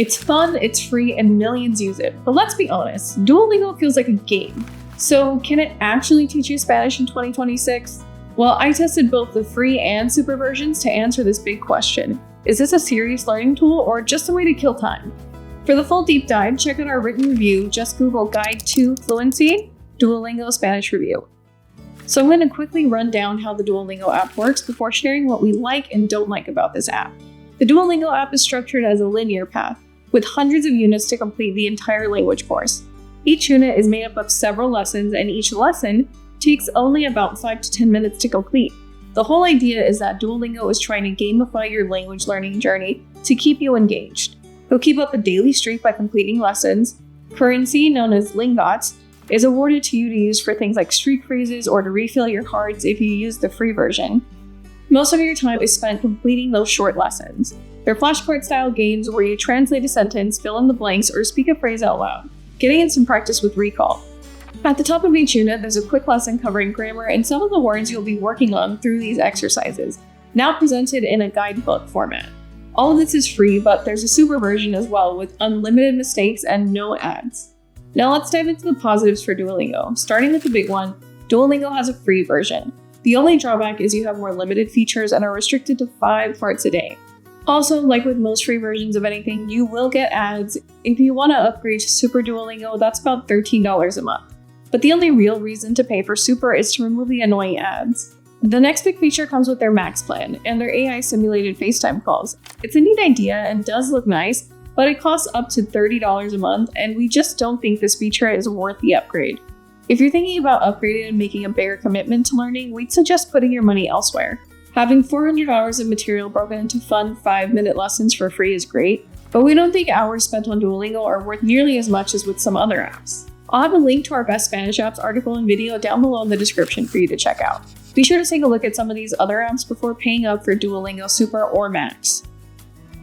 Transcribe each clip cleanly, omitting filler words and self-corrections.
It's fun, it's free, and millions use it. But let's be honest, Duolingo feels like a game. So can it actually teach you Spanish in 2026? Well, I tested both the free and super versions to answer this big question. Is this a serious learning tool or just a way to kill time? For the full deep dive, check out our written review. Just Google Guide to Fluency, Duolingo Spanish Review. So I'm going to quickly run down how the Duolingo app works before sharing what we like and don't like about this app. The Duolingo app is structured as a linear path, with hundreds of units to complete the entire language course. Each unit is made up of several lessons, and each lesson takes only about 5 to 10 minutes to complete. The whole idea is that Duolingo is trying to gamify your language learning journey to keep you engaged. You'll keep up a daily streak by completing lessons. Currency, known as lingots, is awarded to you to use for things like streak phrases or to refill your cards if you use the free version. Most of your time is spent completing those short lessons. They're flashcard-style games where you translate a sentence, fill in the blanks, or speak a phrase out loud, getting in some practice with recall. At the top of each unit, there's a quick lesson covering grammar and some of the words you'll be working on through these exercises, now presented in a guidebook format. All of this is free, but there's a super version as well with unlimited mistakes and no ads. Now let's dive into the positives for Duolingo. Starting with the big one, Duolingo has a free version. The only drawback is you have more limited features and are restricted to 5 parts a day. Also, like with most free versions of anything, you will get ads. If you want to upgrade to Super Duolingo, that's about $13 a month. But the only real reason to pay for Super is to remove the annoying ads. The next big feature comes with their Max plan and their AI simulated FaceTime calls. It's a neat idea and does look nice, but it costs up to $30 a month, and we just don't think this feature is worth the upgrade. If you're thinking about upgrading and making a bigger commitment to learning, we'd suggest putting your money elsewhere. Having 400 hours of material broken into fun 5-minute lessons for free is great, but we don't think hours spent on Duolingo are worth nearly as much as with some other apps. I'll have a link to our Best Spanish Apps article and video down below in the description for you to check out. Be sure to take a look at some of these other apps before paying up for Duolingo Super or Max.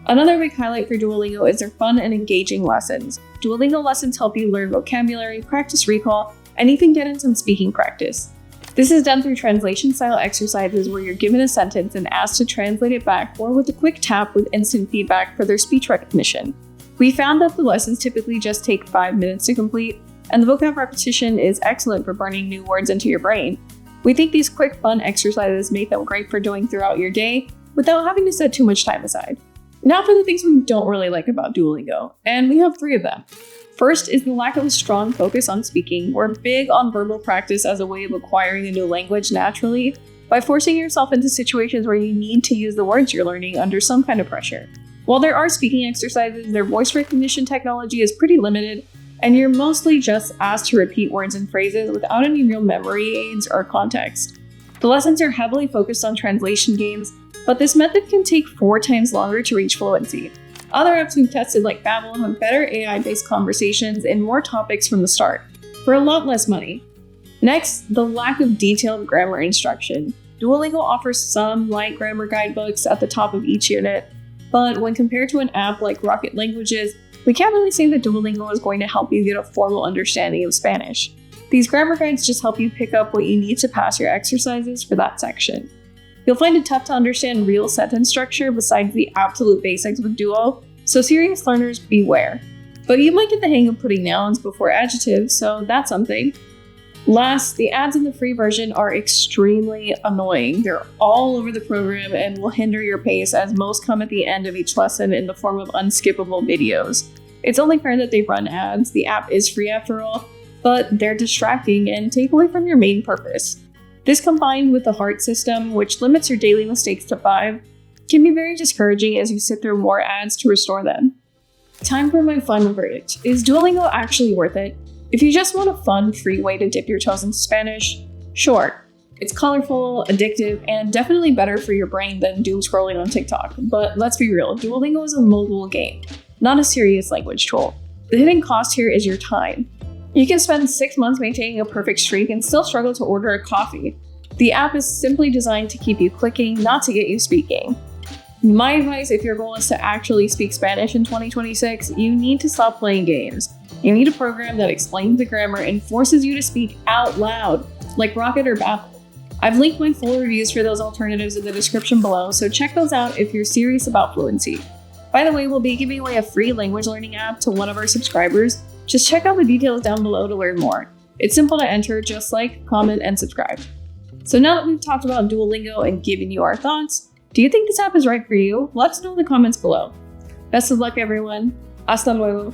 Another big highlight for Duolingo is their fun and engaging lessons. Duolingo lessons help you learn vocabulary, practice recall, and even get in some speaking practice. This is done through translation-style exercises where you're given a sentence and asked to translate it back, or with a quick tap with instant feedback for their speech recognition. We found that the lessons typically just take 5 minutes to complete, and the vocab repetition is excellent for burning new words into your brain. We think these quick, fun exercises make them great for doing throughout your day without having to set too much time aside. Now for the things we don't really like about Duolingo, and we have 3 of them. First is the lack of a strong focus on speaking. We're big on verbal practice as a way of acquiring a new language naturally by forcing yourself into situations where you need to use the words you're learning under some kind of pressure. While there are speaking exercises, their voice recognition technology is pretty limited, and you're mostly just asked to repeat words and phrases without any real memory aids or context. The lessons are heavily focused on translation games, but this method can take 4 times longer to reach fluency. Other apps we've tested like Babbel have better AI-based conversations and more topics from the start, for a lot less money. Next, the lack of detailed grammar instruction. Duolingo offers some light grammar guidebooks at the top of each unit, but when compared to an app like Rocket Languages, we can't really say that Duolingo is going to help you get a formal understanding of Spanish. These grammar guides just help you pick up what you need to pass your exercises for that section. You'll find it tough to understand real sentence structure besides the absolute basics with Duo, so serious learners beware. But you might get the hang of putting nouns before adjectives, so that's something. Last, the ads in the free version are extremely annoying. They're all over the program and will hinder your pace, as most come at the end of each lesson in the form of unskippable videos. It's only fair that they run ads. The app is free after all, but they're distracting and take away from your main purpose. This, combined with the heart system, which limits your daily mistakes to 5, can be very discouraging as you sit through more ads to restore them. Time for my final verdict. Is Duolingo actually worth it? If you just want a fun, free way to dip your toes into Spanish, sure. It's colorful, addictive, and definitely better for your brain than doom scrolling on TikTok. But let's be real, Duolingo is a mobile game, not a serious language tool. The hidden cost here is your time. You can spend 6 months maintaining a perfect streak and still struggle to order a coffee. The app is simply designed to keep you clicking, not to get you speaking. My advice, if your goal is to actually speak Spanish in 2026, you need to stop playing games. You need a program that explains the grammar and forces you to speak out loud, like Rocket or Babbel. I've linked my full reviews for those alternatives in the description below, so check those out if you're serious about fluency. By the way, we'll be giving away a free language learning app to one of our subscribers. Just check out the details down below to learn more. It's simple to enter, just like, comment, and subscribe. So now that we've talked about Duolingo and given you our thoughts, do you think this app is right for you? Let us know in the comments below. Best of luck, everyone. Hasta luego.